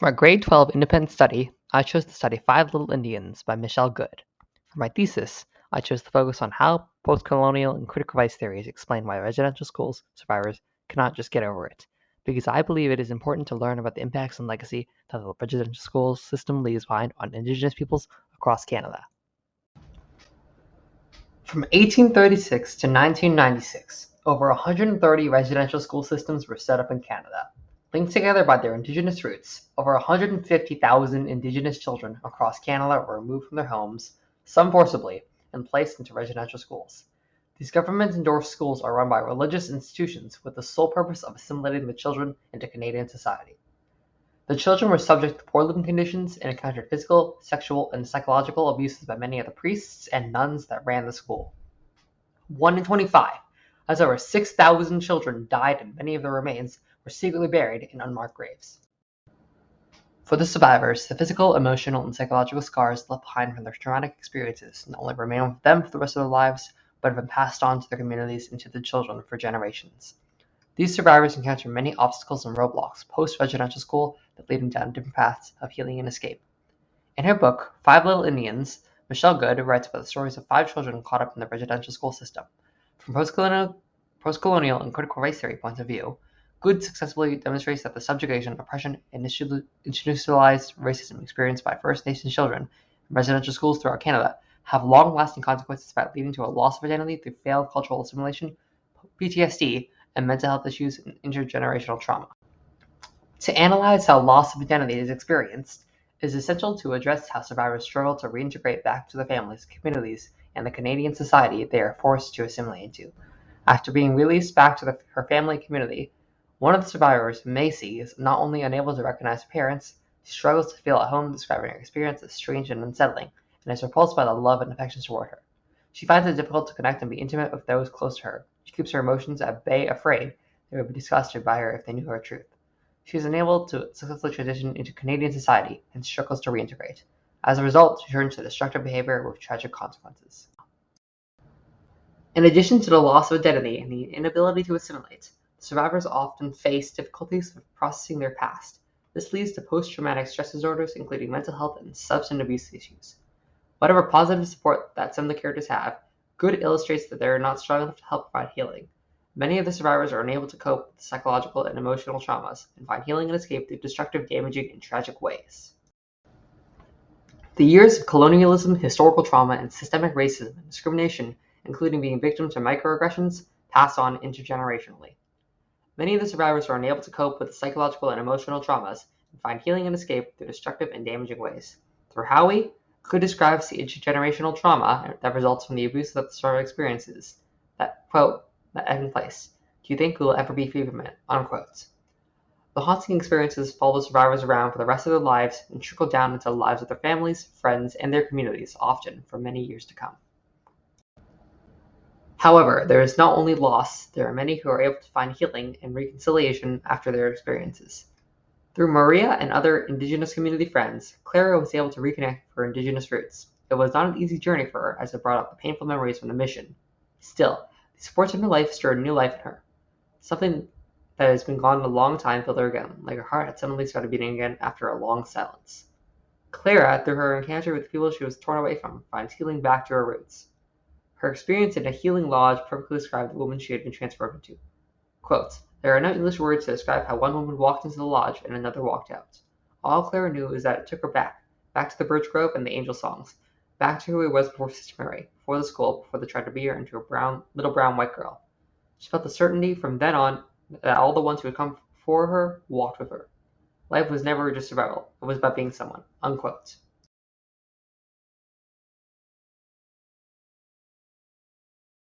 For my grade 12 independent study, I chose to study Five Little Indians by Michelle Good. For my thesis, I chose to focus on how post-colonial and critical race theories explain why residential schools survivors cannot just get over it, because I believe it is important to learn about the impacts and legacy that the residential school system leaves behind on Indigenous peoples across Canada. From 1836 to 1996, over 130 residential school systems were set up in Canada. Linked together by their Indigenous roots, over 150,000 Indigenous children across Canada were removed from their homes, some forcibly, and placed into residential schools. These government-endorsed schools are run by religious institutions with the sole purpose of assimilating the children into Canadian society. The children were subject to poor living conditions and encountered physical, sexual, and psychological abuses by many of the priests and nuns that ran the school. 1 in 25, as over 6,000 children died and many of their remains were secretly buried in unmarked graves. For the survivors, the physical, emotional, and psychological scars left behind from their traumatic experiences not only remain with them for the rest of their lives, but have been passed on to their communities and to the children for generations. These survivors encounter many obstacles and roadblocks post-residential school that lead them down different paths of healing and escape. In her book, Five Little Indians, Michelle Good writes about the stories of 5 children caught up in the residential school system. From post-colonial and critical race theory points of view, Good successfully demonstrates that the subjugation, oppression, and institutionalized racism experienced by First Nations children in residential schools throughout Canada have long-lasting consequences by leading to a loss of identity through failed cultural assimilation, PTSD, and mental health issues and intergenerational trauma. To analyze how loss of identity is experienced, it is essential to address how survivors struggle to reintegrate back to their families, communities, and the Canadian society they are forced to assimilate into. After being released back to her family community, one of the survivors, Macy, is not only unable to recognize her parents, she struggles to feel at home, describing her experience as strange and unsettling, and is repulsed by the love and affection toward her. She finds it difficult to connect and be intimate with those close to her. She keeps her emotions at bay, afraid they would be disgusted by her if they knew her truth. She is unable to successfully transition into Canadian society and struggles to reintegrate. As a result, she turns to destructive behavior with tragic consequences. In addition to the loss of identity and the inability to assimilate, survivors often face difficulties with processing their past. This leads to post-traumatic stress disorders, including mental health and substance abuse issues. Whatever positive support that some of the characters have, Good illustrates that they are not strong enough to help provide healing. Many of the survivors are unable to cope with psychological and emotional traumas and find healing and escape through destructive, damaging, and tragic ways. The years of colonialism, historical trauma, and systemic racism and discrimination, including being victims of microaggressions, pass on intergenerationally. Many of the survivors are unable to cope with the psychological and emotional traumas and find healing and escape through destructive and damaging ways. Through Howie, Good describes the intergenerational trauma that results from the abuse that the survivor experiences. That, quote, that ebb in place. Do you think we will ever be free from it? Unquote. The haunting experiences follow the survivors around for the rest of their lives and trickle down into the lives of their families, friends, and their communities, often for many years to come. However, there is not only loss, there are many who are able to find healing and reconciliation after their experiences. Through Maria and other Indigenous community friends, Clara was able to reconnect with her Indigenous roots. It was not an easy journey for her, as it brought up the painful memories from the mission. Still, the supports of her life stirred new life in her. Something that has been gone a long time filled her again, like her heart had suddenly started beating again after a long silence. Clara, through her encounter with the people she was torn away from, finds healing back to her roots. Her experience in a healing lodge perfectly described the woman she had been transferred into. Quote, there are no English words to describe how one woman walked into the lodge and another walked out. All Clara knew is that it took her back to the birch grove and the angel songs, back to who he was before Sister Mary, before the school, before they tried to beat her into a little brown white girl. She felt the certainty from then on that all the ones who had come before her walked with her. Life was never just survival, it was about being someone. Unquote.